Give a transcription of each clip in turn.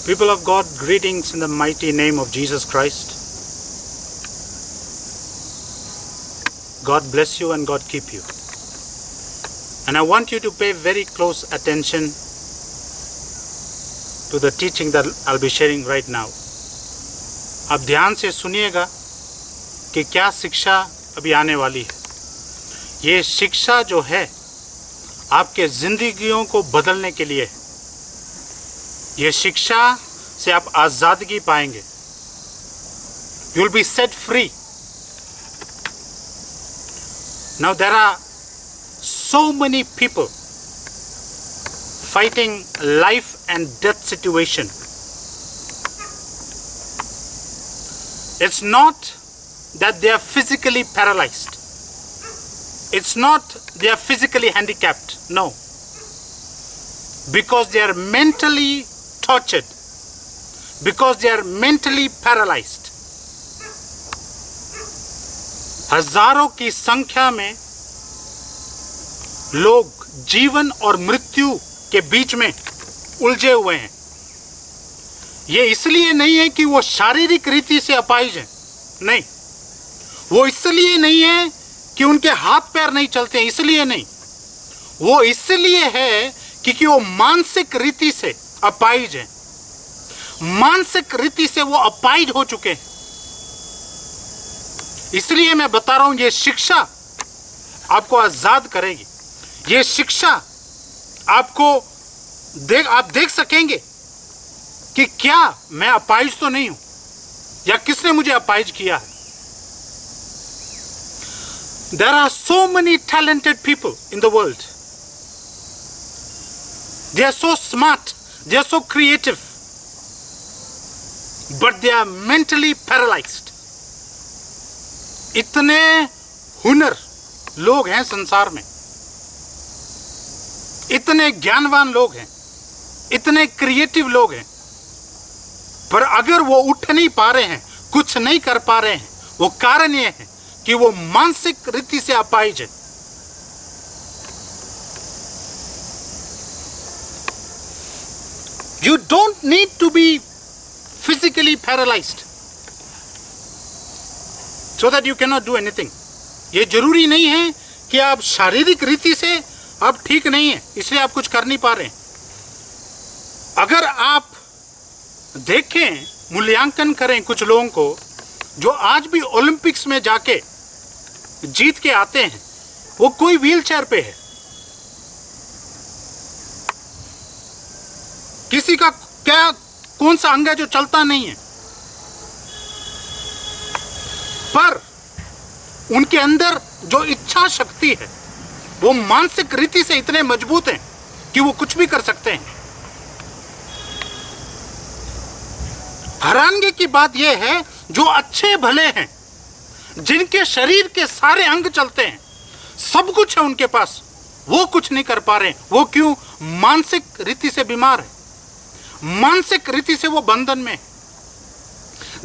People of God, greetings in the mighty name of Jesus Christ. God bless you and God keep you. And I want you to pay very close attention to the teaching that I'll be sharing right now. आप ध्यान से सुनिएगा कि क्या शिक्षा अभी आने वाली है। ये शिक्षा जो है आपके जिंदगियों को बदलने के लिए है। ये शिक्षा से आप आज़ादगी पाएंगे। You will be set free. Now there are so many people fighting life and death situation. It's not that they are physically paralyzed. It's not they are physically handicapped. No. Because they are mentally tortured. Because they are mentally paralyzed. हजारों की संख्या में लोग जीवन और मृत्यु के बीच में उलझे हुए हैं। ये इसलिए नहीं है कि वो शारीरिक रीति से अपाहिज हैं, नहीं। वो इसलिए नहीं है कि उनके हाथ पैर नहीं चलते हैं, इसलिए नहीं। वो इसलिए है क्योंकि वो मानसिक रीति से अपाहिज हैं। मानसिक रीति से वो अपाहिज हो चुके हैं। इसलिए मैं बता रहा हूं, ये शिक्षा आपको आजाद करेगी। ये शिक्षा आपको आप देख सकेंगे कि क्या मैं अपाहिज तो नहीं हूं, या किसने मुझे अपाहिज किया है। There are so many talented people in the world. They are so smart, they are so creative, but they are mentally paralyzed. इतने हुनर लोग हैं संसार में, इतने ज्ञानवान लोग हैं, इतने क्रिएटिव लोग हैं, पर अगर वो उठ नहीं पा रहे हैं, कुछ नहीं कर पा रहे हैं, वो कारण ये है कि वो मानसिक रीति से अपाहिज है। You don't need to be physically paralyzed so that you cannot do anything. ये जरूरी नहीं है कि आप शारीरिक रीति से आप ठीक नहीं हैं, इसलिए आप कुछ कर नहीं पा रहे हैं। अगर आप देखें, मूल्यांकन करें कुछ लोगों को जो आज भी ओलंपिक्स में जाके जीत के आते हैं, वो कोई व्हील चेयर पे है। किसी का क्या कौन सा अंग है जो चलता नहीं है, पर उनके अंदर जो इच्छा शक्ति है वो मानसिक रीति से इतने मजबूत हैं कि वो कुछ भी कर सकते हैं। हैरानगी की बात यह है, जो अच्छे भले हैं, जिनके शरीर के सारे अंग चलते हैं, सब कुछ है उनके पास, वो कुछ नहीं कर पा रहे हैं। वो क्यों? मानसिक रीति से बीमार है, मानसिक रीति से वो बंधन में।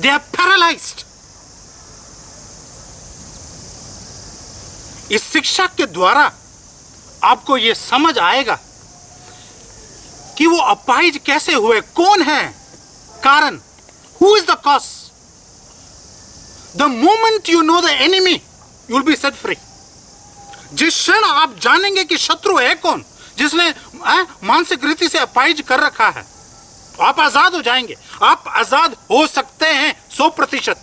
They are paralysed. इस शिक्षा के द्वारा आपको ये समझ आएगा कि वो अपाहिज कैसे हुए, कौन है कारण, who is the cause. The moment you know the enemy, you will be set free. जिस क्षण आप जानेंगे कि शत्रु है कौन, जिसने मानसिक रीति से अपाहिज कर रखा है, आप आजाद हो जाएंगे। आप आजाद हो सकते हैं 100%।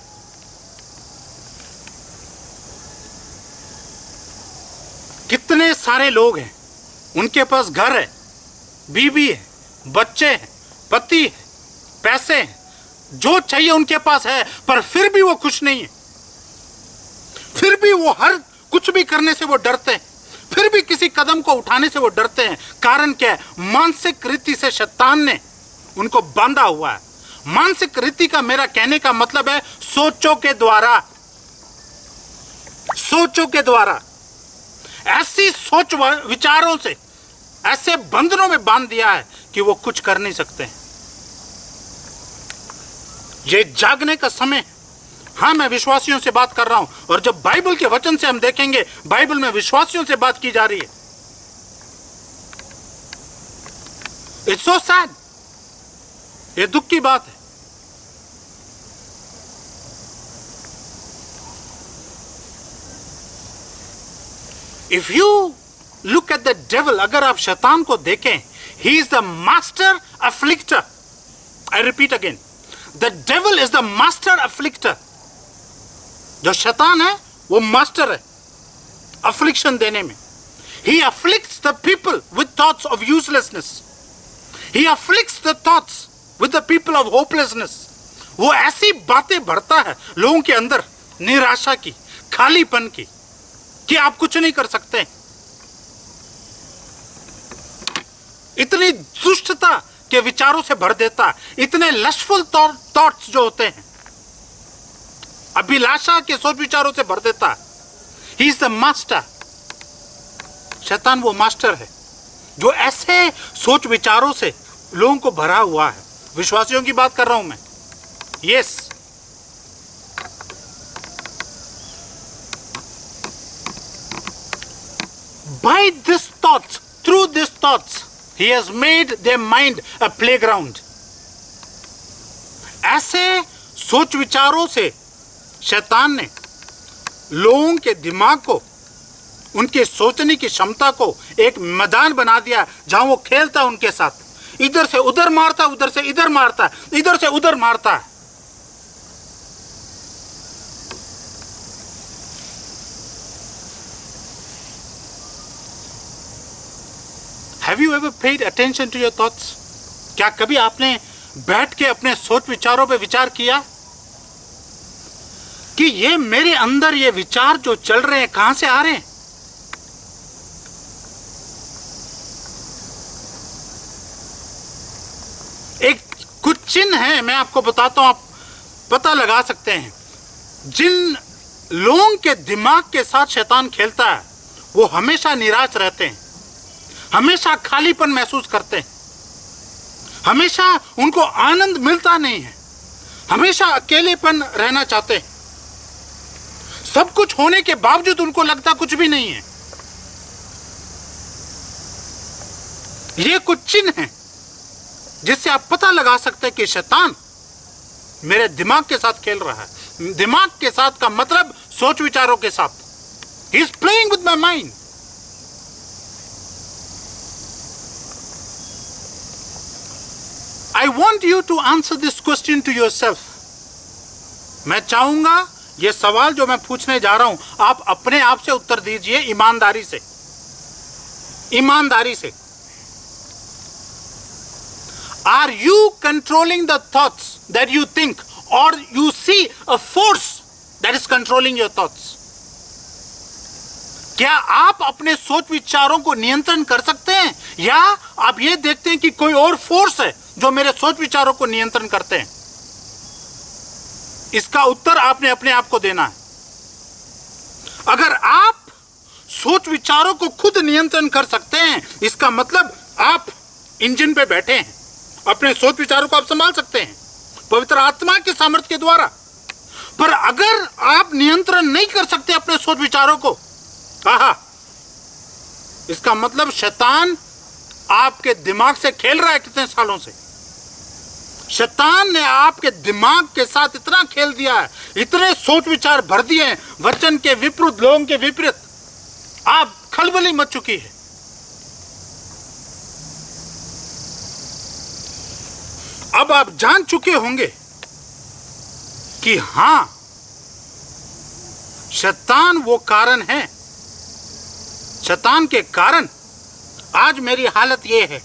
कितने सारे लोग हैं, उनके पास घर है, बीवी है, बच्चे हैं, पति है, पैसे हैं, जो चाहिए उनके पास है, पर फिर भी वो खुश नहीं है। फिर भी वो हर कुछ भी करने से वो डरते हैं, फिर भी किसी कदम को उठाने से वो डरते हैं। कारण क्या है? मानसिक रीति से शैतान ने उनको बांधा हुआ है। मानसिक रीति का मेरा कहने का मतलब है सोचों के द्वारा, सोचों के द्वारा ऐसी सोच विचारों से ऐसे बंधनों में बांध दिया है कि वो कुछ कर नहीं सकते हैं। ये जागने का समय है। हाँ, मैं विश्वासियों से बात कर रहा हूं, और जब बाइबल के वचन से हम देखेंगे, बाइबल में विश्वासियों से बात की जा रही है। इट्स सो सैड ये दुख की बात है। If you look at the devil, अगर आप शैतान को देखें, he is the master afflictor. I repeat again, the devil is the master afflictor. जो शैतान है वो मास्टर है अफ्लिक्शन देने में। He afflicts the people with thoughts of uselessness. He afflicts the thoughts with the people of hopelessness. वो ऐसी बातें भरता है लोगों के अंदर निराशा की, खालीपन की, कि आप कुछ नहीं कर सकते। इतनी दुष्टता के विचारों से भर देता है, इतने लशफुल थॉट्स जो होते हैं, अभिलाषा के सोच विचारों से भर देता है। He is the master. शैतान वो मास्टर है जो ऐसे सोच विचारों से लोगों को भरा हुआ है। विश्वासियों की बात कर रहा हूं मैं। Yes, by this thoughts, through these thoughts, he has made their mind a playground. ऐसे सोच विचारों से शैतान ने लोगों के दिमाग को, उनके सोचने की क्षमता को एक मैदान बना दिया जहां वो खेलता है उनके साथ। इधर से उधर मारता, उधर से इधर मारता, इधर से उधर मारता है। Have you ever paid attention to your thoughts? क्या कभी आपने बैठ के अपने सोच विचारों पे विचार किया कि ये मेरे अंदर ये विचार जो चल रहे हैं कहां से आ रहे हैं? एक कुछ चिन्ह है, मैं आपको बताता हूं, आप पता लगा सकते हैं। जिन लोगों के दिमाग के साथ शैतान खेलता है वो हमेशा निराश रहते हैं, हमेशा खालीपन महसूस करते हैं, हमेशा उनको आनंद मिलता नहीं है, हमेशा अकेलेपन रहना चाहते हैं। सब कुछ होने के बावजूद उनको लगता कुछ भी नहीं है। ये कुछ चिन्ह हैं जिससे आप पता लगा सकते हैं कि शैतान मेरे दिमाग के साथ खेल रहा है। दिमाग के साथ का मतलब सोच विचारों के साथ। He is playing with my mind. I want you to answer this question to yourself. मैं चाहूंगा ये सवाल जो मैं पूछने जा रहा हूं आप अपने आप से उत्तर दीजिए, ईमानदारी से, ईमानदारी से। Are you controlling the thoughts that you think, or you see a force that is controlling your thoughts? क्या आप अपने सोच विचारों को नियंत्रण कर सकते हैं, या आप ये देखते हैं कि कोई और फोर्स है जो मेरे सोच विचारों को नियंत्रण करते हैं? इसका उत्तर आपने अपने आप को देना है। अगर आप सोच विचारों को खुद नियंत्रण कर सकते हैं, इसका मतलब आप इंजन पे बैठे हैं, अपने सोच विचारों को आप संभाल सकते हैं पवित्र आत्मा के सामर्थ्य के द्वारा। पर अगर आप नियंत्रण नहीं कर सकते अपने सोच विचारों को, इसका मतलब शैतान आपके दिमाग से खेल रहा है। कितने सालों से शैतान ने आपके दिमाग के साथ इतना खेल दिया है, इतने सोच विचार भर दिए हैं वचन के विपरीत, लोगों के विपरीत, आप खलबली मच चुकी है। अब आप जान चुके होंगे कि हां, शैतान वो कारण है, शैतान के कारण आज मेरी हालत ये है।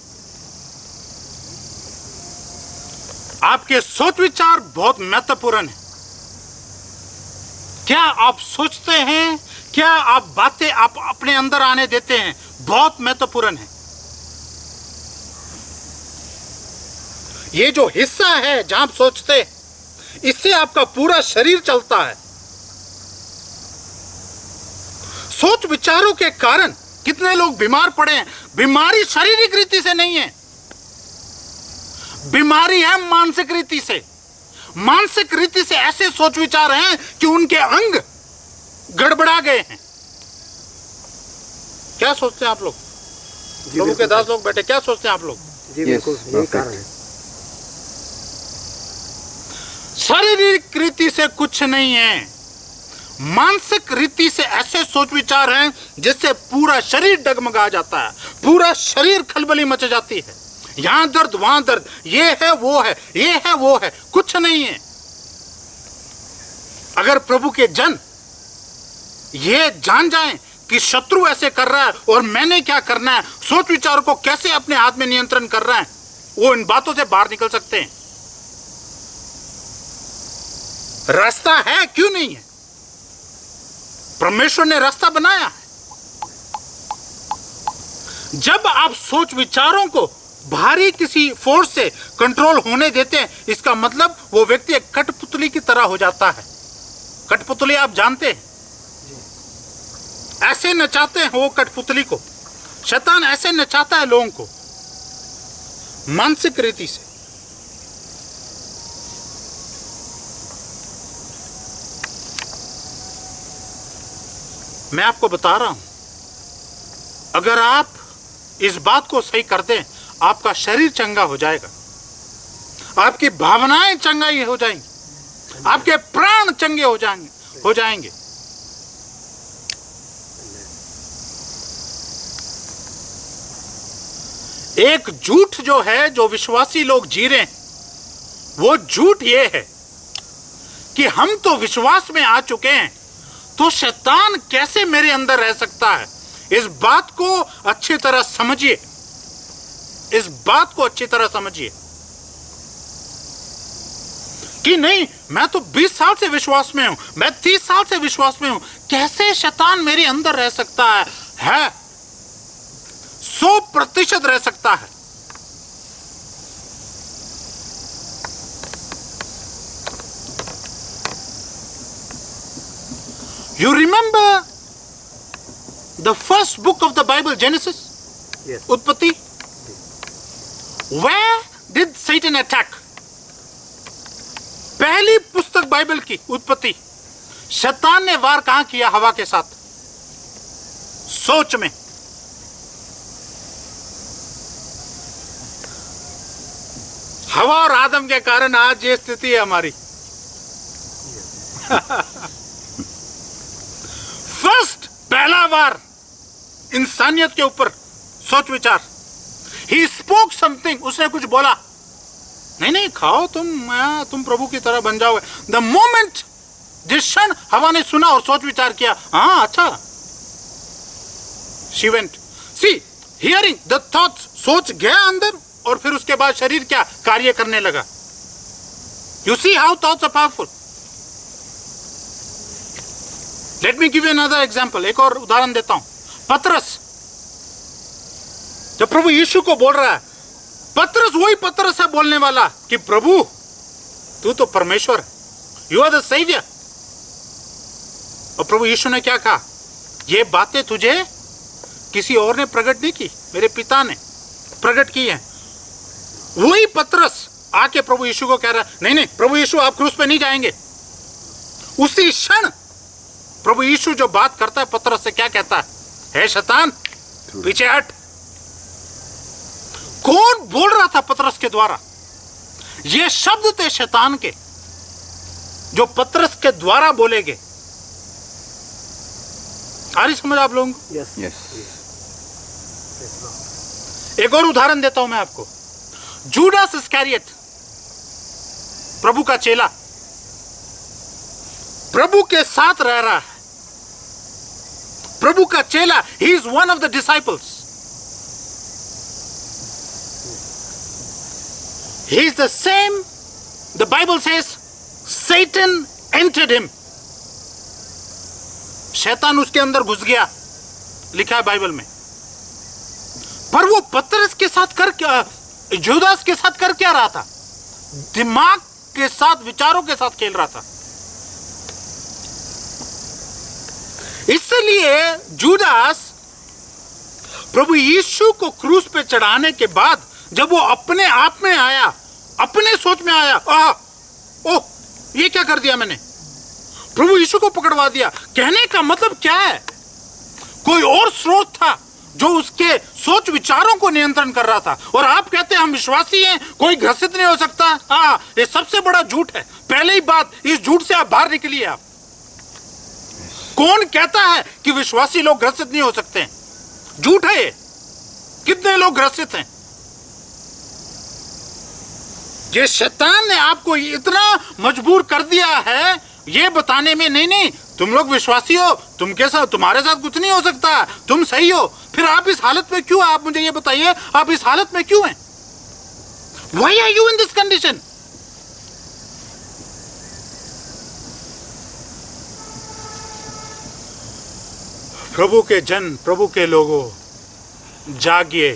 आपके सोच विचार बहुत महत्वपूर्ण है। क्या आप सोचते हैं, क्या आप बातें आप अपने अंदर आने देते हैं, बहुत महत्वपूर्ण है। ये जो हिस्सा है जहां आप सोचते, इससे आपका पूरा शरीर चलता है। सोच विचारों के कारण कितने लोग बीमार पड़े हैं। बीमारी शारीरिक रीति से नहीं है, बीमारी है मानसिक रीति से। मानसिक रीति से ऐसे सोच विचार हैं कि उनके अंग गड़बड़ा गए हैं। क्या सोचते हैं आप लोग? प्रभु के दास लोग बैठे, क्या सोचते हैं आप लोग? जी बिल्कुल, यही कारण है। शारीरिक रीति से कुछ नहीं है, मानसिक रीति से ऐसे सोच विचार हैं जिससे पूरा शरीर डगमगा जाता है, पूरा शरीर खलबली मच जाती है। यहां दर्द वहां दर्द, ये है वो है, ये है वो है, कुछ नहीं है। अगर प्रभु के जन ये जान जाएं कि शत्रु ऐसे कर रहा है और मैंने क्या करना है, सोच विचारों को कैसे अपने हाथ में नियंत्रण कर रहा है, वो इन बातों से बाहर निकल सकते हैं। रास्ता है, क्यों नहीं है? परमेश्वर ने रास्ता बनाया है। जब आप सोच विचारों को भारी किसी फोर्स से कंट्रोल होने देते हैं, इसका मतलब वो व्यक्ति एक कठपुतली की तरह हो जाता है। कठपुतली आप जानते हैं, ऐसे नचाते हैं वो कठपुतली को। शैतान ऐसे नचाता है लोगों को मानसिक रीति से। मैं आपको बता रहा हूं, अगर आप इस बात को सही कर दें, आपका शरीर चंगा हो जाएगा, आपकी भावनाएं चंगाई हो जाएंगी, आपके प्राण चंगे हो जाएंगे। एक झूठ जो है, जो विश्वासी लोग जी रहे हैं, वो झूठ ये है कि हम तो विश्वास में आ चुके हैं, तो शैतान कैसे मेरे अंदर रह सकता है। इस बात को अच्छी तरह समझिए, इस बात को अच्छी तरह समझिए कि नहीं, मैं तो 20 साल से विश्वास में हूं, मैं 30 साल से विश्वास में हूं, कैसे शैतान मेरे अंदर रह सकता है 100% रह सकता है। You remember the first book of the Bible, Genesis? Yes. उत्पत्ति? Where did Satan attack? पहली पुस्तक बाइबल की उत्पत्ति, शैतान ने वार कहां किया? हवा के साथ, सोच में। हवा और आदम के कारण आज ये स्थिति है हमारी। फर्स्ट, पहला वार इंसानियत के ऊपर सोच विचार। ही स्पोक समथिंग, उसने कुछ बोला, नहीं खाओ तुम प्रभु की तरह बन जाओगे। द मोमेंट, जिस क्षण हवा ने सुना और सोच विचार किया, हाँ अच्छा, she went, see hearing the thoughts, सोच गया अंदर और फिर उसके बाद शरीर क्या कार्य करने लगा। You see how thoughts are powerful. Let me give you another example, एक और उदाहरण देता हूं। पतरस, जब प्रभु यीशु को बोल रहा है, पतरस वही पतरस है बोलने वाला कि प्रभु तू तो परमेश्वर है, यू आर द सेवियर। और प्रभु यीशु ने क्या कहा? ये बातें तुझे किसी और ने प्रकट नहीं की, मेरे पिता ने प्रकट की है। वही पतरस आके प्रभु यीशु को कह रहा है, नहीं प्रभु यीशु आप क्रूस पे नहीं जाएंगे। उसी क्षण प्रभु यीशु जो बात करता है पतरस से, क्या कहता है? हे शैतान पीछे हट। कौन बोल रहा था पतरस के द्वारा? ये शब्द थे शैतान के, जो पतरस के द्वारा बोले गए। आ रही समझ आप लोगों को? Yes. Yes. एक और उदाहरण देता हूं मैं आपको। जूडास इस्करियोत, प्रभु का चेला, प्रभु के साथ रह रहा है, प्रभु का चेला, he is one of the disciples, he is the same, the Bible says Satan entered him, शैतान उसके अंदर घुस गया, लिखा है बाइबल में। पर वो पतरस के साथ जुदास के साथ कर क्या रहा था? दिमाग के साथ, विचारों के साथ खेल रहा था। इसलिए जुदास प्रभु यीशु को क्रूस पे चढ़ाने के बाद जब वो अपने आप में आया, अपने सोच में आया, ओह ये क्या कर दिया मैंने, प्रभु यीशु को पकड़वा दिया। कहने का मतलब क्या है? कोई और स्रोत था, जो उसके सोच विचारों को नियंत्रण कर रहा था। और आप कहते हैं हम विश्वासी हैं, कोई ग्रसित नहीं हो सकता। हाँ, ये सबसे बड़ा झूठ है। पहले ही बात, इस झूठ से आप बाहर निकलिए। आप कौन कहता है कि विश्वासी लोग ग्रसित नहीं हो सकते हैं? झूठ है ये। कितने लोग ग्रसित हैं? ये शैतान ने आपको इतना मजबूर कर दिया है ये बताने में, नहीं नहीं तुम लोग विश्वासी हो, तुम्हारे साथ कुछ नहीं हो सकता, तुम सही हो। फिर आप इस हालत में क्यों? आप मुझे ये बताइए, आप इस हालत में क्यों हैं? Why are you in this condition? प्रभु के जन, प्रभु के लोगों, जागिए।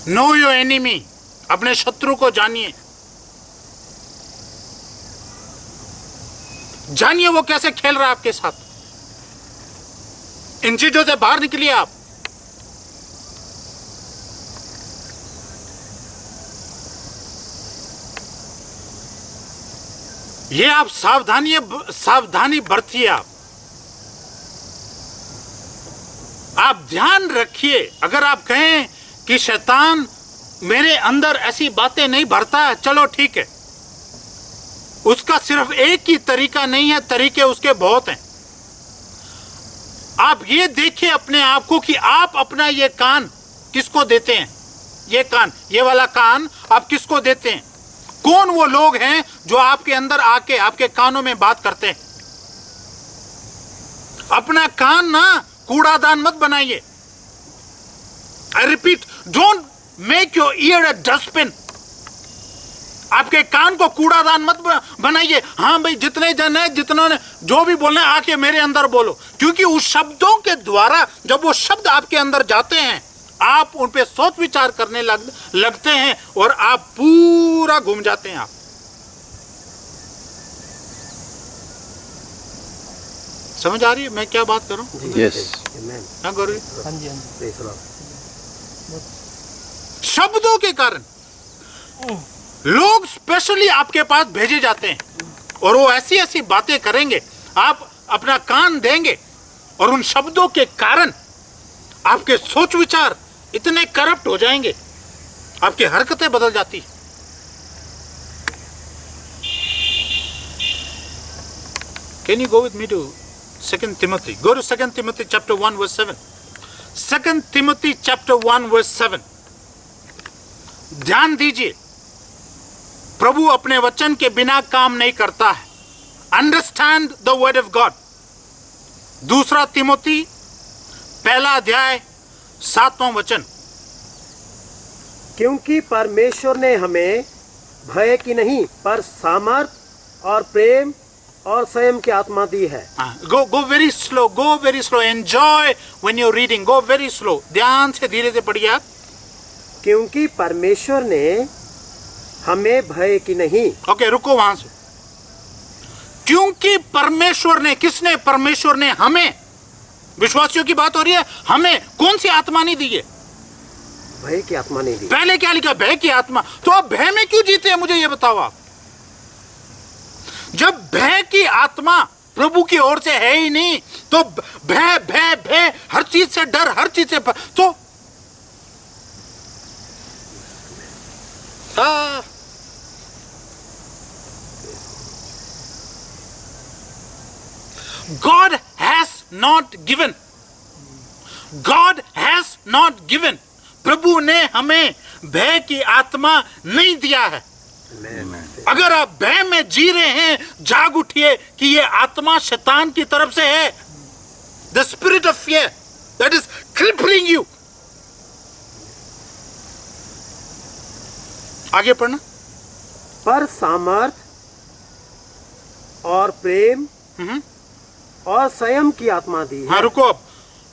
नो योर एनिमी, अपने शत्रु को जानिए। जानिए वो कैसे खेल रहा है आपके साथ। इन चीजों से बाहर निकलिए आप। ये आप सावधानी बरतिए। आप ध्यान रखिए। अगर आप कहें कि शैतान मेरे अंदर ऐसी बातें नहीं भरता है, चलो ठीक है, उसका सिर्फ एक ही तरीका नहीं है, तरीके उसके बहुत हैं। आप ये देखिए अपने आप को कि आप अपना ये कान किसको देते हैं। ये कान, ये वाला कान आप किसको देते हैं? कौन वो लोग हैं जो आपके अंदर आके आपके कानों में बात करते हैं? अपना कान ना कूड़ादान मत बनाइए। I repeat, don't make your year a dustbin. आपके कान को कूड़ादान मत बनाइए। हाँ भाई, जितने जन है, जितनों ने जो भी बोलना है आके मेरे अंदर बोलो, क्योंकि उस शब्दों के द्वारा जब वो शब्द आपके अंदर जाते हैं, आप उन पे सोच विचार करने लगते हैं और आप पूरा घूम जाते हैं। आप समझ आ रही है मैं क्या बात कर रहा हूँ? यस, क्या कर रही? हाँ जी। शब्दों के कारण लोग स्पेशली आपके पास भेजे जाते हैं और वो ऐसी ऐसी बातें करेंगे। आप अपना कान देंगे और उन शब्दों के कारण आपके सोच विचार इतने करप्ट हो जाएंगे, आपकी हरकतें बदल जाती। Can you go with me to 2 Timothy? Go to 2 Timothy chapter 1 verse 7. 2 Timothy chapter 1 verse 7. ध्यान दीजिए, प्रभु अपने वचन के बिना काम नहीं करता है। Understand the word of God. 2 Timothy 1 अध्याय 7वां वचन। क्योंकि परमेश्वर ने हमें भय की नहीं पर सामर्थ और प्रेम और संयम की आत्मा दी है। Go very slow, go very slow. Enjoy when you're reading. Go very slow. ध्यान से धीरे से पढ़िए आप। क्योंकि परमेश्वर ने हमें भय की नहीं। ओके, रुको वहां से। क्योंकि परमेश्वर ने, किसने? परमेश्वर ने हमें, विश्वासियों की बात हो रही है, हमें कौन सी आत्मा नहीं दी है? भय की आत्मा नहीं दी। पहले क्या लिखा? भय की आत्मा। तो आप भय में क्यों जीते हैं, मुझे ये बताओ आप। जब भय की आत्मा प्रभु की ओर से है ही नहीं, तो भय भय भय, हर चीज से डर, हर चीज से तो God has not given. God has not given. प्रभु ने हमें भय की आत्मा नहीं दिया है। अगर आप भय में जी रहे हैं, जाग उठिए कि ये आत्मा शैतान की तरफ से है। The spirit of fear that is crippling you. आगे पढ़ना। पर सामर्थ और प्रेम और संयम की आत्मा दी है। हाँ, रुको अब।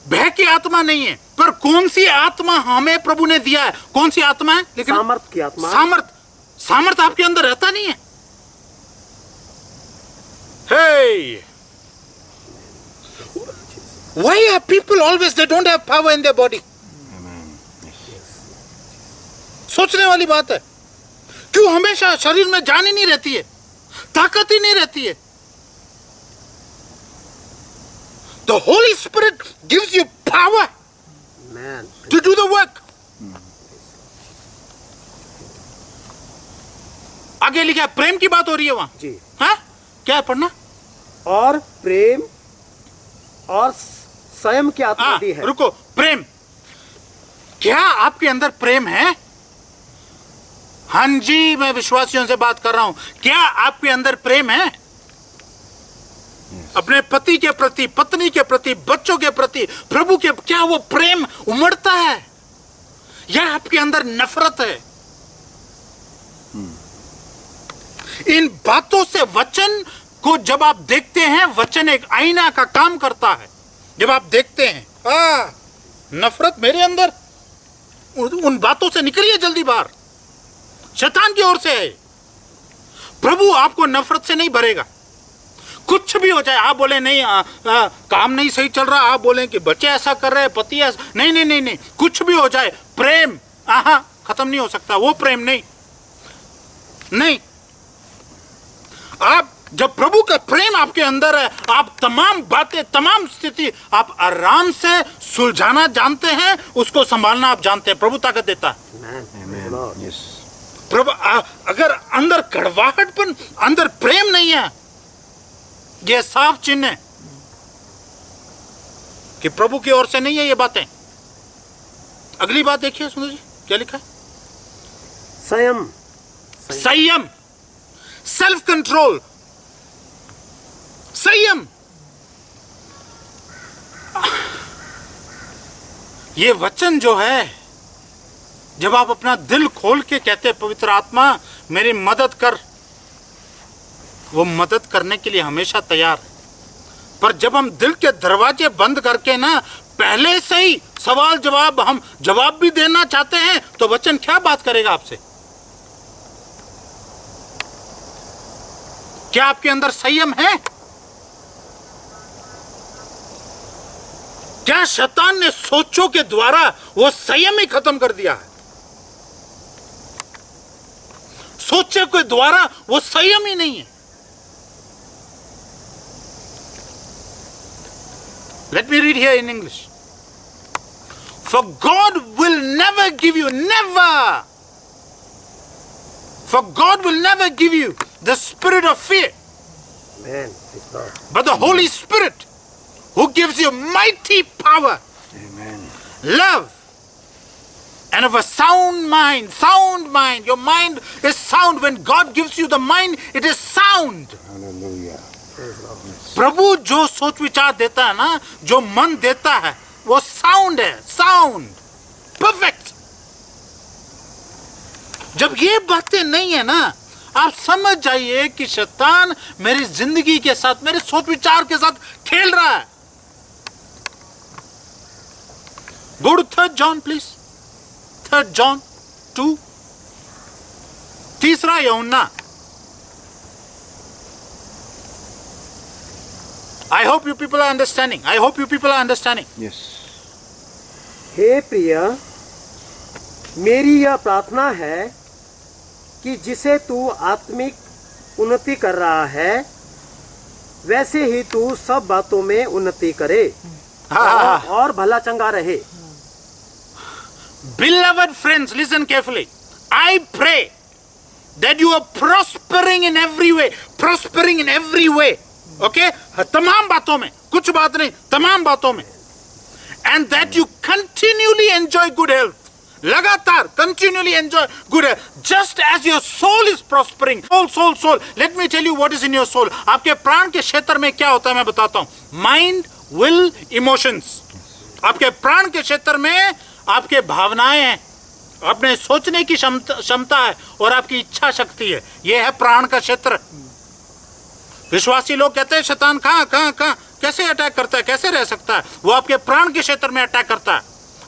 भय की आत्मा नहीं है, पर कौन सी आत्मा हमें प्रभु ने दिया है? कौन सी आत्मा है? लेकिन सामर्थ की आत्मा। सामर्थ आपके अंदर रहता नहीं है। Hey, why are people always they don't have power in their body? सोचने वाली बात है। क्यों हमेशा शरीर में जान ही नहीं रहती है, ताकत ही नहीं रहती है? The Holy Spirit gives you power Amen. to do the work. आगे लिखा है, प्रेम की बात हो रही है वहां। जी। हाँ, क्या है पढ़ना? और प्रेम और स्वयं की आत्मा भी है। रुको, प्रेम, क्या आपके अंदर प्रेम है? हाँ जी, मैं विश्वासियों से बात कर रहा हूं। क्या आपके अंदर प्रेम है? अपने पति के प्रति, पत्नी के प्रति, बच्चों के प्रति, प्रभु के, क्या वो प्रेम उमड़ता है या आपके अंदर नफरत है? इन बातों से वचन को जब आप देखते हैं, वचन एक आईना का काम करता है। जब आप देखते हैं नफरत मेरे अंदर, उन बातों से निकलिए जल्दी बाहर, शैतान की ओर से है। प्रभु आपको नफरत से नहीं भरेगा। कुछ भी हो जाए, आप बोले नहीं काम नहीं सही चल रहा, आप बोले कि बच्चे ऐसा कर रहे हैं, पति ऐसा, नहीं नहीं नहीं नहीं, कुछ भी हो जाए, प्रेम खत्म नहीं हो सकता। वो प्रेम नहीं। आप जब प्रभु का प्रेम आपके अंदर है, आप तमाम बातें, तमाम स्थिति आप आराम से सुलझाना जानते हैं, उसको संभालना आप जानते हैं। प्रभु ताकत देता है। प्रभु अगर अंदर कड़वाहटपन, अंदर प्रेम नहीं है, यह साफ चिन्ह है कि प्रभु की ओर से नहीं है ये बातें। अगली बात देखिए सुंदर जी, क्या लिखा है? संयम, सेल्फ कंट्रोल, संयम। ये वचन जो है, जब आप अपना दिल खोल के कहते हैं, पवित्र आत्मा मेरी मदद कर, वो मदद करने के लिए हमेशा तैयार है। पर जब हम दिल के दरवाजे बंद करके ना, पहले से ही सवाल जवाब, हम जवाब भी देना चाहते हैं, तो वचन क्या बात करेगा आपसे? क्या आपके अंदर संयम है? क्या शैतान ने सोचों के द्वारा वो संयम ही खत्म कर दिया है? सोचों के द्वारा वो संयम ही नहीं है। Let me read here in English. For God will never give you, never. For God will never give you the spirit of fear. Amen. But the Holy Spirit who gives you mighty power. Amen. Love. And of a sound mind. Sound mind. Your mind is sound. When God gives you the mind, it is sound. Hallelujah. प्रभु जो सोच विचार देता है ना, जो मन देता है, वो साउंड है, साउंड परफेक्ट। जब ये बातें नहीं है ना, आप समझ जाइए कि शैतान मेरी जिंदगी के साथ, मेरे सोच विचार के साथ खेल रहा है। Go to 3 John please, 3 John 2, तीसरा यूहन्ना। I hope you people are understanding. I hope you people are understanding. Yes. हे प्रिय, मेरी यह प्रार्थना है कि जिसे तू आत्मिक उन्नति कर रहा है, वैसे ही तू सब बातों में उन्नति करे और भला चंगा रहे। Beloved friends, listen carefully. I pray that you are prospering in every way. Prospering in every way. Okay? तमाम बातों में, कुछ बात नहीं, तमाम बातों में। And that you continually enjoy good health. लगातार continually enjoy good health. Just as your soul is prospering. Soul. Let me tell you what is in your soul. आपके प्राण के क्षेत्र में क्या होता है मैं बताता हूँ। Mind, will, emotions. आपके प्राण के क्षेत्र में आपके भावनाएं हैं, अपने सोचने की क्षमता है और आपकी इच्छा शक्ति है। यह है प्राण का क्षेत्र। विश्वासी लोग कहते हैं शैतान कहाँ कैसे अटैक करता है, कैसे रह सकता है? वो आपके प्राण के क्षेत्र में अटैक करता है।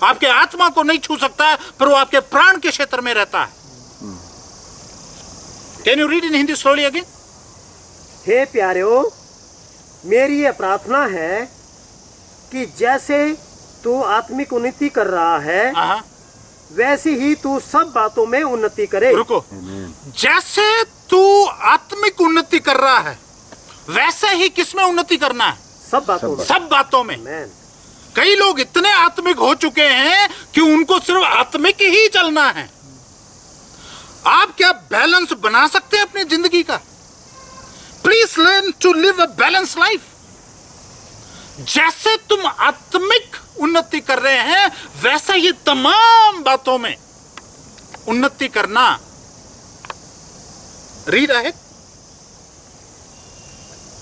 आपके आत्मा को नहीं छू सकता है, पर वो आपके प्राण के क्षेत्र में रहता है। Can you read in Hindi slowly again? हे प्यारेओ, मेरी यह प्रार्थना है कि जैसे तू आत्मिक उन्नति कर रहा है, वैसे ही तू सब बातों में उन्नति करे। रुको, जैसे तू आत्मिक उन्नति कर रहा है, वैसे ही किसमें उन्नति करना है? सब बातों में। सब बातों में। कई लोग इतने आत्मिक हो चुके हैं कि उनको सिर्फ आत्मिक ही चलना है। आप क्या बैलेंस बना सकते हैं अपनी जिंदगी का? Please learn to live a balance life. जैसे तुम आत्मिक उन्नति कर रहे हैं, वैसा ये तमाम बातों में उन्नति करना। रीड है।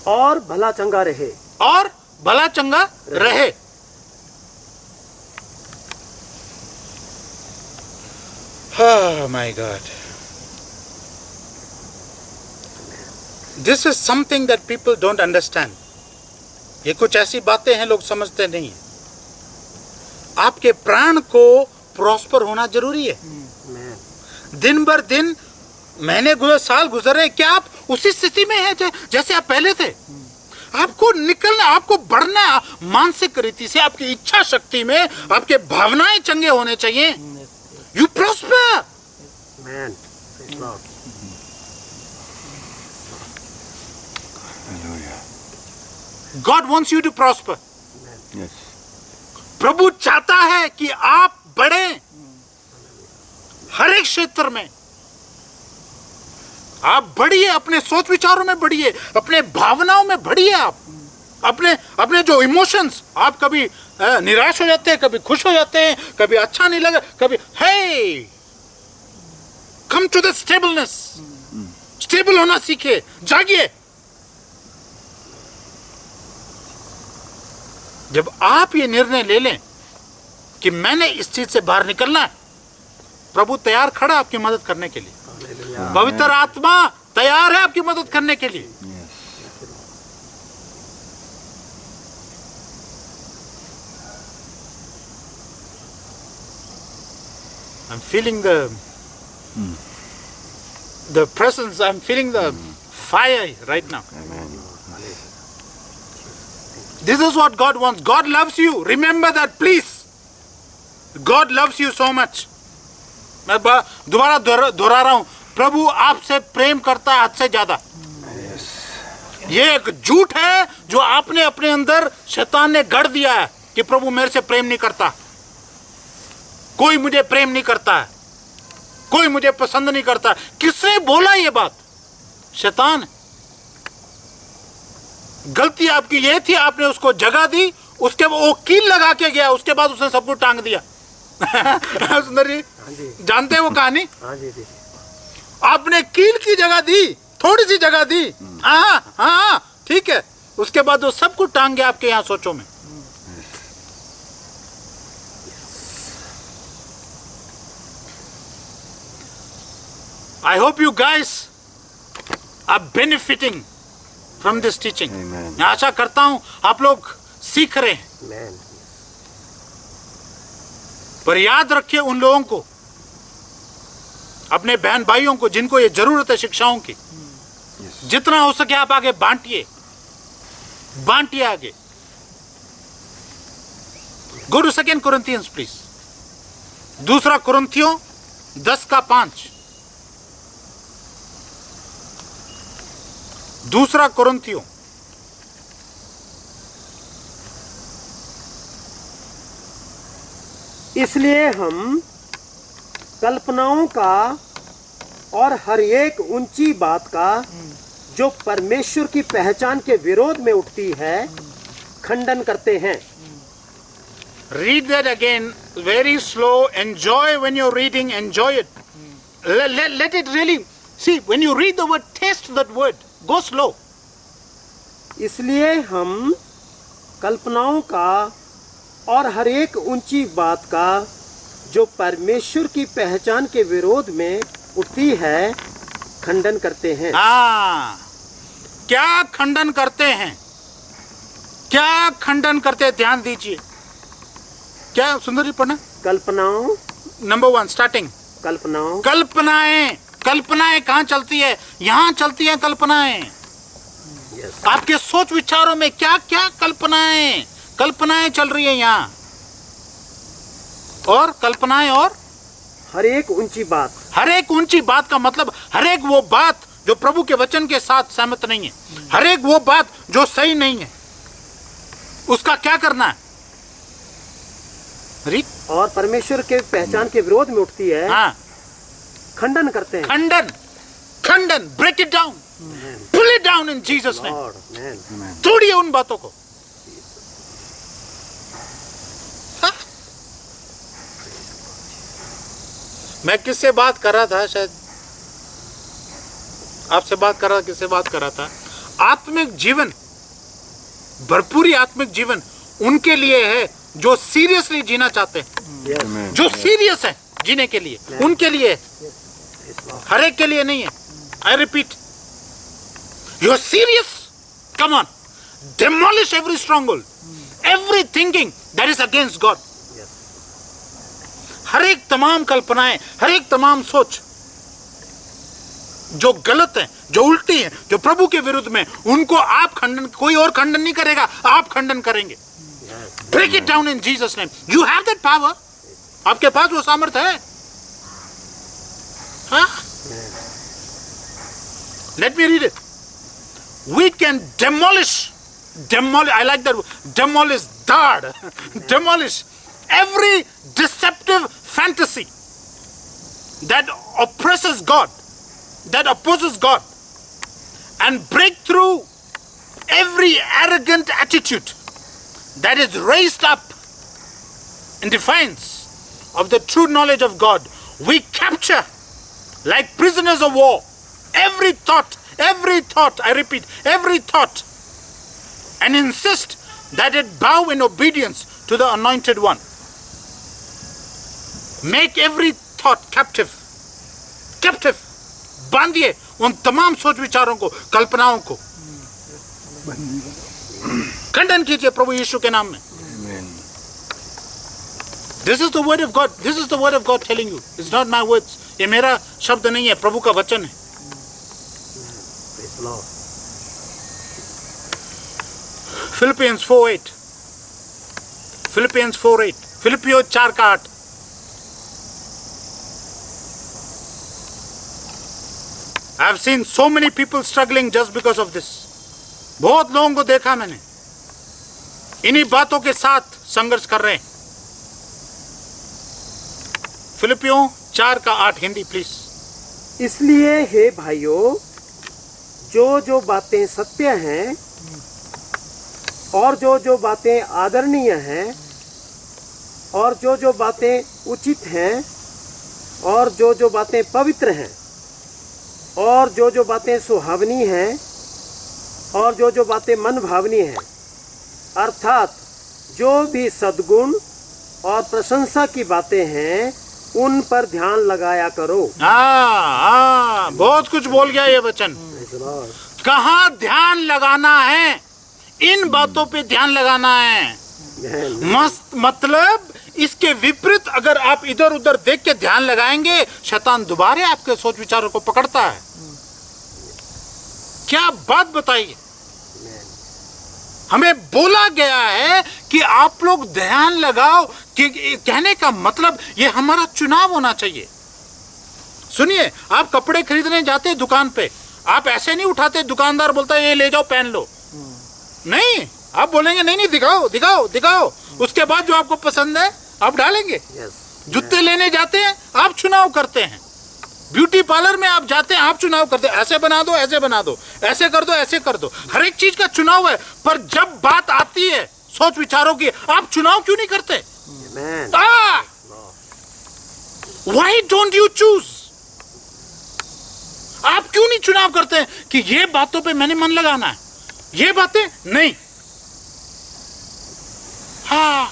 और भला चंगा रहे। और भला चंगा रहे। Oh my God. This is something that people don't understand. ये कुछ ऐसी बातें हैं लोग समझते नहीं है। आपके प्राण को प्रॉस्पर होना जरूरी है। दिन भर दिन, महीने गुजर, साल गुजर रहे, क्या आप उसी स्थिति में हैं जैसे आप पहले थे? आपको निकलना, आपको बढ़ना, मानसिक रीति से, आपकी इच्छा शक्ति में आपके भावनाएं चंगे होने चाहिए। You prosper. Amen. Praise Lord. God wants you to prosper. Yes. प्रभु चाहता है कि आप बढ़े हर एक क्षेत्र में। आप बढ़िए, अपने सोच विचारों में बढ़िए, अपने भावनाओं में बढ़िए। आप अपने जो इमोशंस, आप कभी निराश हो जाते हैं, कभी खुश हो जाते हैं, कभी अच्छा नहीं लगा, कभी हे कम टू द स्टेबलनेस। स्टेबल होना सीखे, जागिए। जब आप ये निर्णय ले लें कि मैंने इस चीज से बाहर निकलना है, प्रभु तैयार खड़ा आपकी मदद करने के लिए। पवित्र आत्मा तैयार है आपकी मदद करने के लिए। I'm feeling the presence. I'm feeling the fire right now. Amen. This is what God wants. God loves you. Remember that, please. God loves you so much. मैं दोबारा दोहरा रहा हूं, प्रभु आपसे प्रेम करता है हद से ज्यादा। ये एक झूठ है जो आपने अपने अंदर, शैतान ने गढ़ दिया है कि प्रभु मेरे से प्रेम नहीं करता, कोई मुझे प्रेम नहीं करता है, कोई मुझे पसंद नहीं करता। किसने बोला ये बात? शैतान। गलती आपकी ये थी, आपने उसको जगह दी, उसके वो कील लगा के गया, उसके बाद उसने सब कुछ टांग दिया। सुंदर जी जानते हैं वो कहानी? हाँ जी जी। आपने कील की जगह दी, थोड़ी सी जगह दी, हाँ हाँ ठीक है, उसके बाद वो सब कुछ टांग गया आपके यहाँ सोचों में। I hope you guys are benefiting from this teaching. Amen. मैं आशा करता हूं आप लोग सीख रहे हैं। Amen. पर याद रखिए उन लोगों को, अपने बहन भाइयों को जिनको ये जरूरत है शिक्षाओं की, जितना हो सके आप आगे बांटिए, बांटिए आगे। Go to 2 Corinthians please. 2 कुरिन्थियों 10:5। 2 कुरिन्थियों इसलिए हम कल्पनाओं का और हर एक ऊंची बात का जो परमेश्वर की पहचान के विरोध में उठती है खंडन करते हैं। Read that again, very slow. Enjoy when you're reading, enjoy it. Let it really, see, when you read the word, taste that word. Go slow. इसलिए हम कल्पनाओं का और हर एक ऊंची बात का जो परमेश्वर की पहचान के विरोध में उठती है खंडन करते हैं। हाँ, क्या खंडन करते हैं? क्या खंडन करते हैं? ध्यान दीजिए। क्या सुंदर जी पढ़ना? कल्पनाओं, नंबर 1 स्टार्टिंग। कल्पनाओं, कल्पनाएं। कल्पनाएं कहाँ चलती है? यहाँ चलती हैं कल्पनाएं। Yes. आपके सोच विचारों में क्या क्या कल्पनाएं चल रही है यहाँ। और कल्पनाएं और हर एक ऊंची बात। हर एक ऊंची बात का मतलब हर एक वो बात जो प्रभु के वचन के साथ सहमत नहीं है, हर एक वो बात जो सही नहीं है, उसका क्या करना है? रीड। और परमेश्वर के पहचान के विरोध में उठती है, हाँ, खंडन करते हैं। खंडन, खंडन, break it down, pull it down in Jesus name. Lord, amen. तोड़िए उन बातों को। हाँ? मैं किससे बात कर रहा था, शायद आपसे बात कर रहा था, किससे बात कर रहा था? आत्मिक जीवन, भरपूरी आत्मिक जीवन उनके लिए है जो सीरियसली जीना चाहते हैं, Yes. जो सीरियस है जीने के लिए, उनके लिए है, Yes, Lord. हर एक के लिए नहीं है। I repeat, you are serious, come on, demolish every stronghold, every thinking that is against God. Yes. हर एक तमाम कल्पनाएं, हर एक तमाम सोच जो गलत है, जो उल्टी है, जो प्रभु के विरुद्ध में, उनको आप खंडन, कोई और खंडन नहीं करेगा, आप खंडन करेंगे। Yes. Break it down in Jesus name. You have that power, आपके पास वो सामर्थ्य है। हाँ? Let me read it. We can demolish, I like that word, demolish, dard, demolish every deceptive fantasy that oppresses God, that opposes God, and break through every arrogant attitude that is raised up in defiance of the true knowledge of God. We capture like prisoners of war every thought, I repeat, every thought, and insist that it bow in obedience to the Anointed One. Make every thought captive, captive. बांधिए उन तमाम सोच विचारों को, कल्पनाओं को, खंडन कीजिए प्रभु यीशु के नाम में। This is the word of God. This is the word of God telling you. It's not my words. ये मेरा शब्द नहीं है, प्रभु का वचन है। Praise the Lord. Philippians 4:8. Philippians 4:8. फिलिपियो 4:8। I have seen so many people struggling just because of this. बहुत लोगों को देखा मैंने, इन्हीं बातों के साथ संघर्ष कर रहे हैं। फिलिपियो 4:8 हिंदी प्लीज। इसलिए हे भाइयों, जो बातें सत्य हैं और जो बातें आदरणीय हैं और जो बातें उचित हैं और जो बातें पवित्र हैं और जो बातें सुहावनी हैं और जो बातें मन भावनी हैं, अर्थात जो भी सद्गुण और प्रशंसा की बातें हैं, उन पर ध्यान लगाया करो। बहुत कुछ बोल गया ये वचन। कहाँ ध्यान लगाना है? इन बातों पे ध्यान लगाना है। मस्त मतलब इसके विपरीत अगर आप इधर उधर देख के ध्यान लगाएंगे, शैतान दोबारा आपके सोच विचारों को पकड़ता है। क्या बात बताइए, हमें बोला गया है कि आप लोग ध्यान लगाओ, कि कहने का मतलब ये हमारा चुनाव होना चाहिए। सुनिए, आप कपड़े खरीदने जाते हैं दुकान पे, आप ऐसे नहीं उठाते, दुकानदार बोलता है ये ले जाओ पहन लो, नहीं, आप बोलेंगे नहीं दिखाओ दिखाओ दिखाओ, उसके बाद जो आपको पसंद है आप डालेंगे। जूते लेने जाते हैं, आप चुनाव करते हैं। ब्यूटी पार्लर में आप जाते हैं, आप चुनाव करते हैं, ऐसे बना दो, ऐसे बना दो, ऐसे कर दो, ऐसे कर दो, हर एक चीज का चुनाव है। पर जब बात आती है सोच विचारों की, आप चुनाव क्यों नहीं करते? Why don't you choose? आप क्यों नहीं चुनाव करते हैं कि ये बातों पे मैंने मन लगाना है, ये बातें नहीं? हाँ,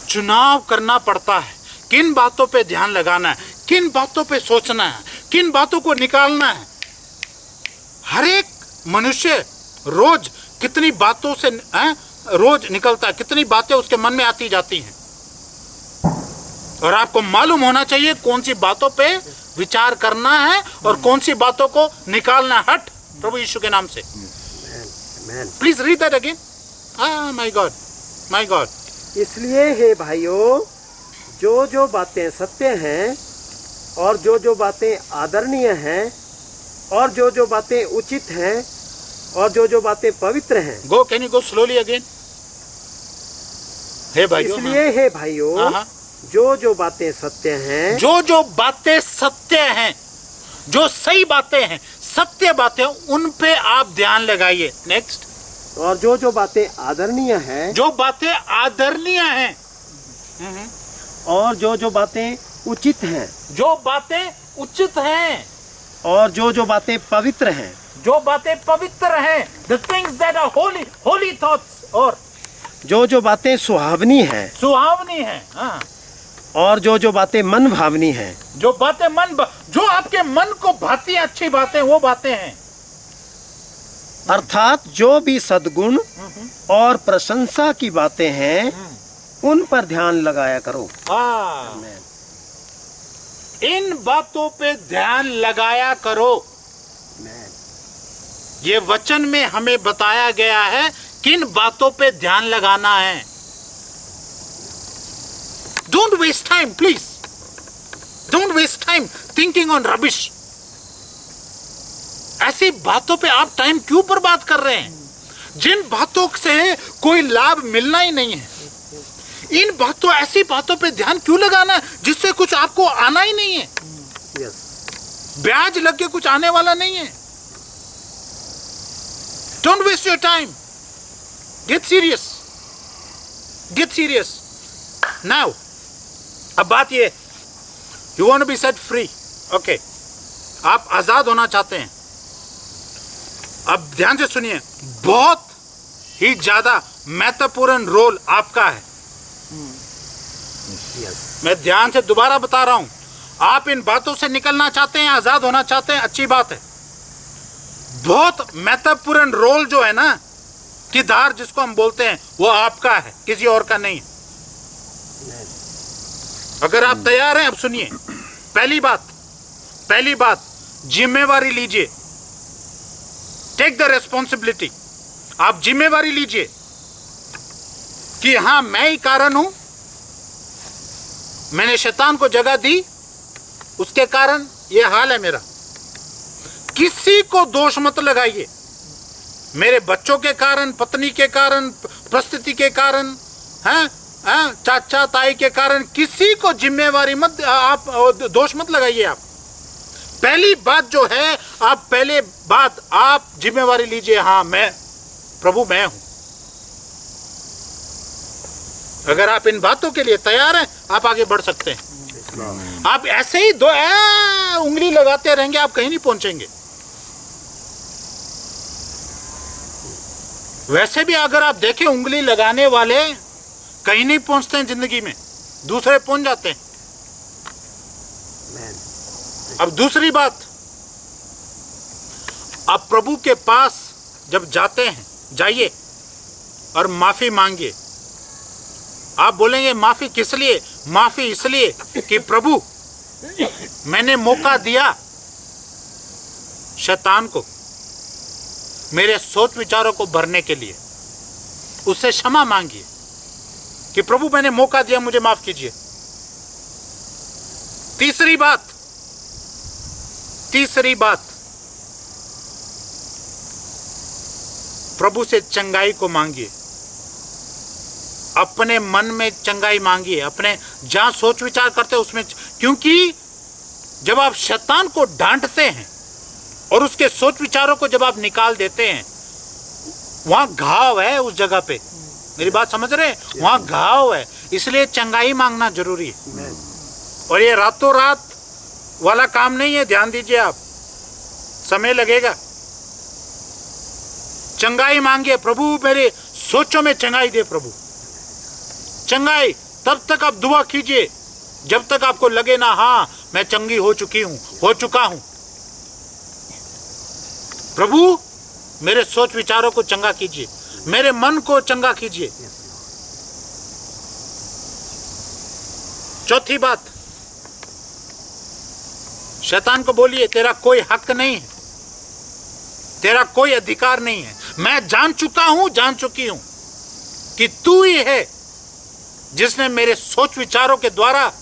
चुनाव करना पड़ता है, किन बातों पे ध्यान लगाना है, किन बातों पे सोचना है, किन बातों को निकालना है। हर एक मनुष्य रोज कितनी बातों से रोज निकलता है, कितनी बातें उसके मन में आती जाती हैं, और आपको मालूम होना चाहिए कौन सी बातों पे विचार करना है और कौन सी बातों को निकालना है। हट प्रभु यीशु के नाम से। Please read that again. My God, my God. इसलिए हे भाइयों, जो बातें सत्य हैं और जो बातें आदरणीय हैं और जो बातें उचित हैं और जो बातें पवित्र हैं, go, can you go slowly again? हे भाइयों, इसलिए हे भाइयों, हाँ, जो बातें सत्य हैं, जो बातें सत्य हैं, जो सही बातें हैं, सत्य बातें, उन पे आप ध्यान लगाइए। नेक्स्ट। और जो बातें आदरणीय हैं, जो बातें आदरणीय हैं, और जो बातें उचित हैं, जो बातें उचित हैं, और जो बातें पवित्र हैं, जो बातें पवित्र हैं, the things that are holy, holy thoughts, और जो बातें सुहावनी हैं, सुहावनी हैं, हाँ, और जो बातें मन भावनी हैं, जो बातें जो आपके मन को भाती अच्छी बातें, वो बातें हैं। अर्थात जो भी सद्गुण और प्रशंसा की बातें हैं, उन पर ध्यान लगाया करो। हाँ, इन बातों पे ध्यान लगाया करो। ये वचन में हमें बताया गया है किन बातों पे ध्यान लगाना है। Don't waste time, please don't waste time thinking on rubbish. ऐसी बातों पे आप टाइम क्यों बर्बाद कर रहे हैं जिन बातों से कोई लाभ मिलना ही नहीं है? इन बातों, ऐसी बातों पे ध्यान क्यों लगाना है जिससे कुछ आपको आना ही नहीं है? ब्याज लग के कुछ आने वाला नहीं है। Don't waste your time, get serious, get serious now. अब बात ये, you want to be set free, okay, आप आजाद होना चाहते हैं। अब ध्यान से सुनिए, बहुत ही ज्यादा महत्वपूर्ण रोल आपका है। मैं ध्यान से दोबारा बता रहा हूं, आप इन बातों से निकलना चाहते हैं, आजाद होना चाहते हैं, अच्छी बात है। बहुत महत्वपूर्ण रोल जो है ना, किरदार जिसको हम बोलते हैं, वो आपका है, किसी और का नहीं। अगर आप तैयार हैं, अब सुनिए। पहली बात, जिम्मेवारी लीजिए। Take the responsibility. आप जिम्मेवारी लीजिए कि हां, मैं ही कारण हूं, मैंने शैतान को जगह दी, उसके कारण यह हाल है मेरा। किसी को दोष मत लगाइए, मेरे बच्चों के कारण, पत्नी के कारण, परिस्थिति के कारण, हैं, चाचा ताई के कारण, किसी को जिम्मेवारी मत, आप दोष मत लगाइए। आप पहली बात जो है, आप जिम्मेवारी लीजिए। हाँ, मैं प्रभु, मैं हूं। अगर आप इन बातों के लिए तैयार हैं, आप आगे बढ़ सकते हैं। आप ऐसे ही उंगली लगाते रहेंगे, आप कहीं नहीं पहुंचेंगे। वैसे भी अगर आप देखें, उंगली लगाने वाले कहीं नहीं पहुंचते हैं जिंदगी में, दूसरे पहुंच जाते हैं। अब दूसरी बात, आप प्रभु के पास जब जाते हैं, जाइए और माफी मांगिए। आप बोलेंगे माफी किस लिए? माफी इसलिए कि प्रभु, मैंने मौका दिया शैतान को मेरे सोच विचारों को भरने के लिए। उससे क्षमा मांगिए कि प्रभु, मैंने मौका दिया, मुझे माफ कीजिए। तीसरी बात, प्रभु से चंगाई को मांगिए। अपने मन में चंगाई मांगिए, अपने जहां सोच विचार करते हैं उसमें, क्योंकि जब आप शैतान को डांटते हैं और उसके सोच विचारों को जब आप निकाल देते हैं, वहां घाव है उस जगह पे। मेरी बात समझ रहे हैं? वहां घाव है, इसलिए चंगाई मांगना जरूरी है। और ये रातों रात वाला काम नहीं है, ध्यान दीजिए आप, समय लगेगा। चंगाई मांगिए, प्रभु मेरे सोचों में चंगाई दे प्रभु, चंगाई। तब तक आप दुआ कीजिए जब तक आपको लगे ना, हाँ मैं चंगी हो चुका हूं। प्रभु मेरे सोच विचारों को चंगा कीजिए, मेरे मन को चंगा कीजिए। चौथी बात, शैतान को बोलिए, तेरा कोई हक नहीं है, तेरा कोई अधिकार नहीं है। मैं जान चुकी हूं कि तू ही है जिसने मेरे सोच विचारों के द्वारा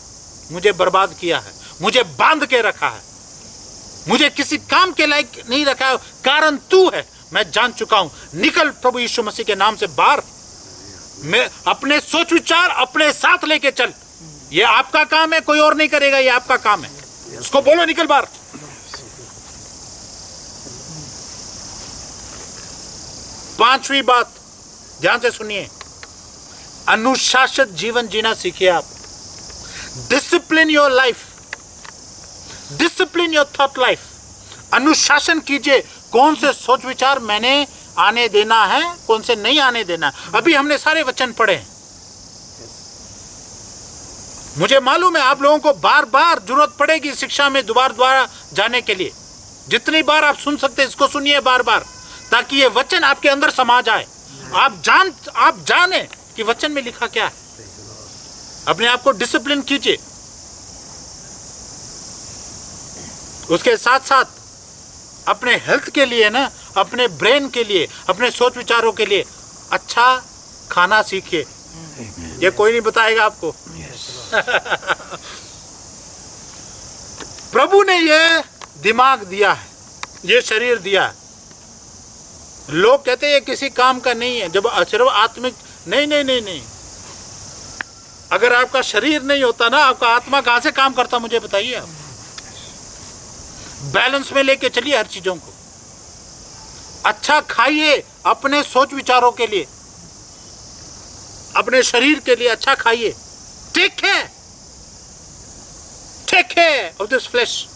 मुझे बर्बाद किया है, मुझे बांध के रखा है, मुझे किसी काम के लायक नहीं रखा है। कारण तू है, मैं जान चुका हूं। निकल प्रभु यीशु मसीह के नाम से बाहर। मैं अपने सोच विचार अपने साथ लेके चल। ये आपका काम है, कोई और नहीं करेगा, ये आपका काम है। उसको बोलो निकल बाहर। पांचवी बात ध्यान से सुनिए, अनुशासित जीवन जीना सीखिए आप। Discipline your life, discipline your thought life. अनुशासन कीजिए, कौन से सोच विचार मैंने आने देना है, कौन से नहीं आने देना। अभी हमने सारे वचन पढ़े हैं। मुझे मालूम है आप लोगों को बार बार जरूरत पड़ेगी शिक्षा में दोबारा जाने के लिए। जितनी बार आप सुन सकते इसको सुनिए बार बार, ताकि ये वचन आपके अंदर समा जाए। आप जाने कि वचन में लिखा क्या है। अपने आप को डिसिप्लिन कीजिए। उसके साथ साथ अपने हेल्थ के लिए ना, अपने ब्रेन के लिए, अपने सोच विचारों के लिए अच्छा खाना सीखिए। ये कोई नहीं बताएगा आपको। प्रभु ने ये दिमाग दिया है, ये शरीर दिया है। लोग कहते हैं ये किसी काम का नहीं है, जब सिर्फ आत्मिक नहीं। अगर आपका शरीर नहीं होता ना, आपका आत्मा कहां से काम करता मुझे बताइए आप। बैलेंस में लेके चलिए हर चीजों को। अच्छा खाइए अपने सोच विचारों के लिए, अपने शरीर के लिए अच्छा खाइए। Take care of this flesh.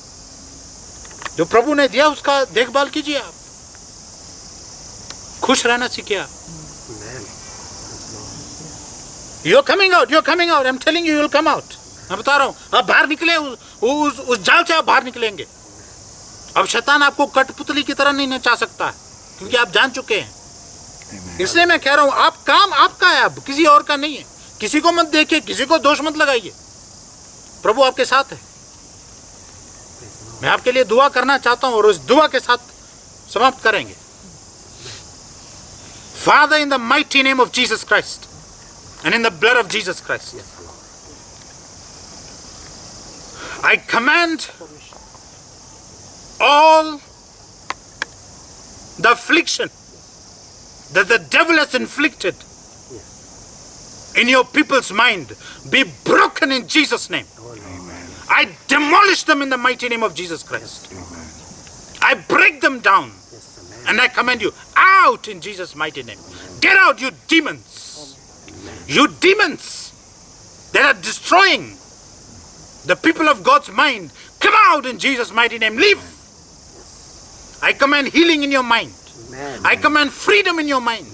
जो प्रभु ने दिया उसका देखभाल कीजिए आप। खुश रहना सीखिए आप। You're coming out. I'm telling you, you'll come out. मैं बता रहा हूं, आप बाहर निकले, उस जाल से आप बाहर निकलेंगे। अब शैतान आपको कठपुतली की तरह नहीं नचा सकता है, क्योंकि आप जान चुके हैं। इसलिए मैं कह रहा हूं, आप काम आपका है, अब किसी और का नहीं है। किसी को मत देखिए, किसी को दोष मत लगाइए। प्रभु आपके साथ है। मैं आपके लिए दुआ करना चाहता हूं और उस दुआ के साथ समाप्त करेंगे। Father, in the mighty name of Jesus Christ and in the blood of Jesus Christ, I command all the affliction that the devil has inflicted in your people's mind be broken in Jesus' name. I demolish them in the mighty name of Jesus Christ. I break them down and I command you out in Jesus' mighty name. Get out, you demons. You demons that are destroying the people of God's mind. Come out in Jesus' mighty name. Leave. I command healing in your mind. I command freedom in your mind.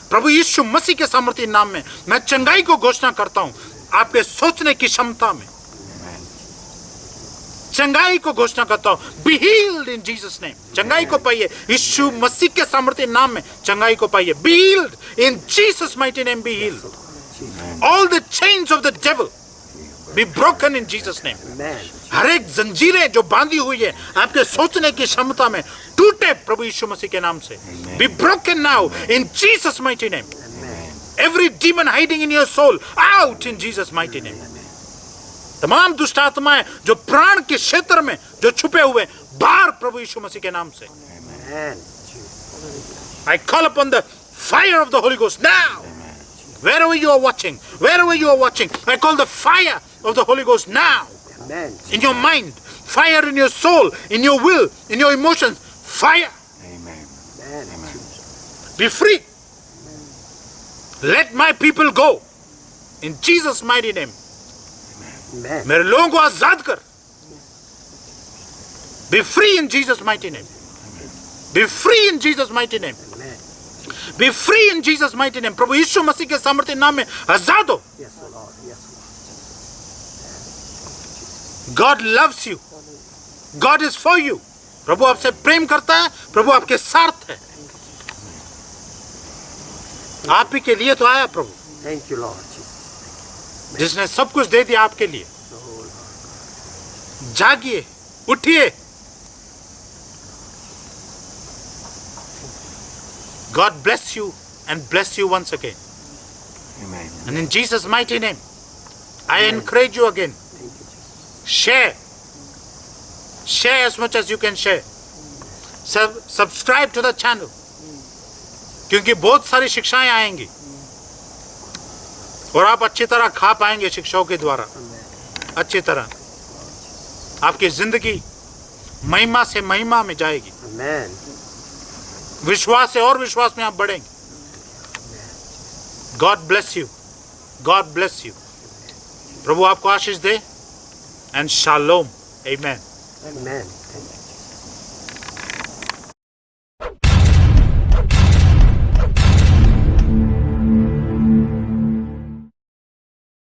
प्रभु यीशु मसीह के सामर्थ्य नाम में मैं चंगाई को घोषणा करता हूं। आपके सोचने की क्षमता में चंगाई को घोषणा करता हूं। Be healed in Jesus' name. चंगाई को पाइए यीशु मसीह के सामर्थ्य नाम में। चंगाई को पाइए। Be healed in Jesus' mighty name. Be healed. All the chains of the devil be broken in Jesus' name. हर एक जंजीरें जो बांधी हुई है आपके सोचने की क्षमता में टूटे प्रभु यीशु मसीह के नाम से। Be broken now in Jesus' mighty name. Every demon hiding in your soul out in Jesus' mighty name. तमाम दुष्ट आत्माएं जो प्राण के क्षेत्र में जो छुपे हुए बाहर प्रभु यीशु मसीह के नाम से। I call upon the fire of the Holy Ghost now. Wherever you are watching, I call the fire of the Holy Ghost now. In your mind, fire in your soul, in your will, in your emotions, fire. Be free. Let my people go. In Jesus' mighty name. मेरे लोगों को आजाद कर। Be free in Jesus' mighty name. Be free in Jesus' mighty name. Be free in Jesus' mighty name. प्रभु यीशु मसीह के सामर्थ्य नाम में आजाद हो। God loves you. God is for you. प्रभु आपसे प्रेम करता है। प्रभु आपके साथ है। आप ही के लिए तो आया प्रभु। Thank you, Lord. जिसने सब कुछ दे दिया आपके लिए। जागिए, उठिए। God bless you and bless you once again. Amen. And in Jesus' mighty name, I encourage you again. Share. Share as much as you can share. Subscribe to the channel. क्योंकि बहुत सारी शिक्षाएं आएंगी और आप अच्छी तरह खा पाएंगे शिक्षाओं के द्वारा। अच्छी तरह आपकी जिंदगी महिमा से महिमा में जाएगी। आमेन। विश्वास से और विश्वास में आप बढ़ेंगे। God bless you, God bless you. प्रभु आपको आशीष दे। And shalom. आमेन। आमेन।